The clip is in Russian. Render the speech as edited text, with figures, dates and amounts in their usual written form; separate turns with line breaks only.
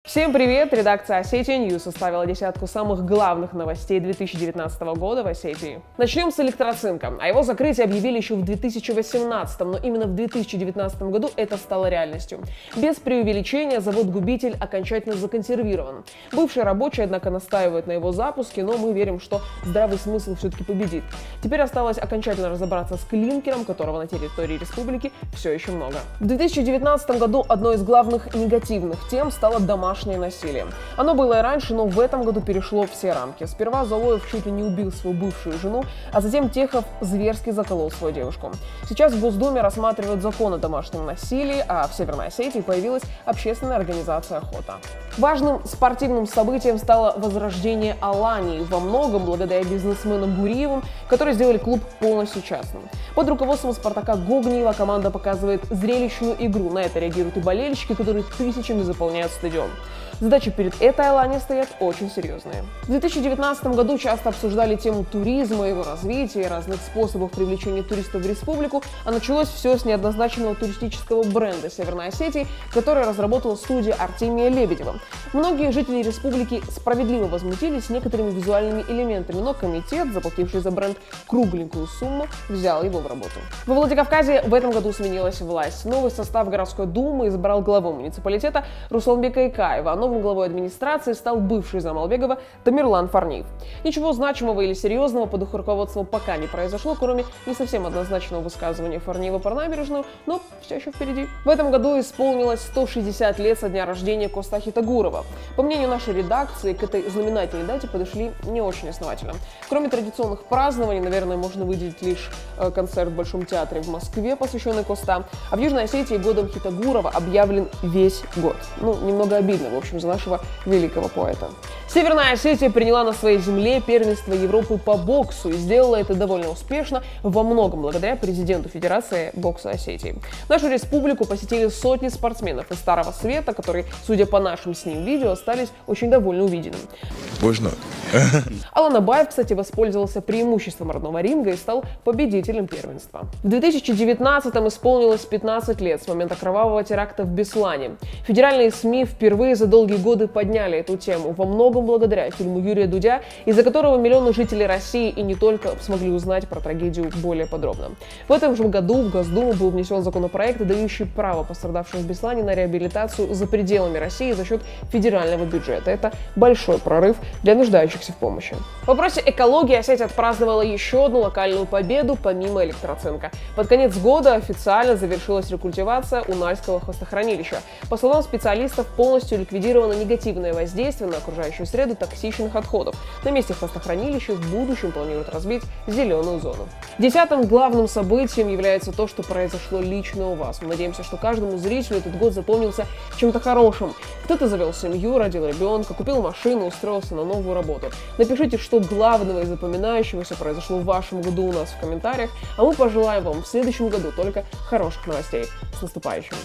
Всем привет! Редакция Осетия News составила десятку самых главных новостей 2019 года в Осетии. Начнем с электроцинка. О его закрытии объявили еще в 2018, но именно в 2019 году это стало реальностью. Без преувеличения, завод-губитель окончательно законсервирован. Бывшие рабочие, однако, настаивают на его запуске, но мы верим, что здравый смысл все-таки победит. Теперь осталось окончательно разобраться с клинкером, которого на территории республики все еще много. В 2019 году одной из главных негативных тем стало домашнее насилие. Оно было и раньше, но в этом году перешло все рамки. Сперва Залоев чуть ли не убил свою бывшую жену, а затем Техов зверски заколол свою девушку. Сейчас в Госдуме рассматривают закон о домашнем насилии, а в Северной Осетии появилась общественная организация «Охота». Важным спортивным событием стало возрождение Алании, во многом благодаря бизнесменам Гуриевым, которые сделали клуб полностью частным. Под руководством Спартака Гогниева команда показывает зрелищную игру. На это реагируют и болельщики, которые тысячами заполняют стадион. Задачи перед этой Аланией стоят очень серьезные. В 2019 году часто обсуждали тему туризма, его развития и разных способов привлечения туристов в республику, а началось все с неоднозначного туристического бренда Северной Осетии, который разработала студия Артемия Лебедева. Многие жители республики справедливо возмутились некоторыми визуальными элементами, но комитет, заплативший за бренд кругленькую сумму, взял его в работу. Во Владикавказе в этом году сменилась власть. Новый состав городской думы избрал главу муниципалитета Русланбека Икаева, а новым главой администрации стал бывший зам Албегова Тамерлан Фарниев. Ничего значимого или серьезного под их руководством пока не произошло, кроме не совсем однозначного высказывания Фарниева про набережную, но все еще впереди. В этом году исполнилось 160 лет со дня рождения Коста Хитагурова. По мнению нашей редакции, к этой знаменательной дате подошли не очень основательно. Кроме традиционных празднований, наверное, можно выделить лишь концерт в Большом театре в Москве, посвященный Коста, а в Южной Осетии годом Хитагурова объявлен весь год. Немного обидно, в общем, за нашего великого поэта. Северная Осетия приняла на своей земле первенство Европы по боксу и сделала это довольно успешно, во многом благодаря президенту Федерации бокса Осетии. Нашу республику посетили сотни спортсменов из Старого Света, которые, судя по нашим с ним видео, остались очень довольны увиденным. Алан Абаев, кстати, воспользовался преимуществом родного ринга и стал победителем первенства. В 2019-м исполнилось 15 лет с момента кровавого теракта в Беслане. Федеральные СМИ впервые за долгие годы подняли эту тему, во многом благодаря фильму Юрия Дудя, из-за которого миллионы жителей России и не только смогли узнать про трагедию более подробно. В этом же году в Госдуму был внесен законопроект, дающий право пострадавшим в Беслане на реабилитацию за пределами России за счет федерального бюджета. Это большой прорыв для нуждающихся в помощи. В вопросе экологии Осетия отпраздновала еще одну локальную победу помимо электроцинка. Под конец года официально завершилась рекультивация Унальского хвостохранилища. По словам специалистов, полностью ликвидировано негативное воздействие на окружающую среду токсичных отходов. На месте хвостохранилища в будущем планируют разбить зеленую зону. 10-м главным событием является то, что произошло лично у вас. Мы надеемся, что каждому зрителю этот год запомнился чем-то хорошим. Кто-то завел семью, родил ребенка, купил машину, устроился на новую работу. Напишите, что главного и запоминающегося произошло в вашем году у нас в комментариях, а мы пожелаем вам в следующем году только хороших новостей. С наступающим!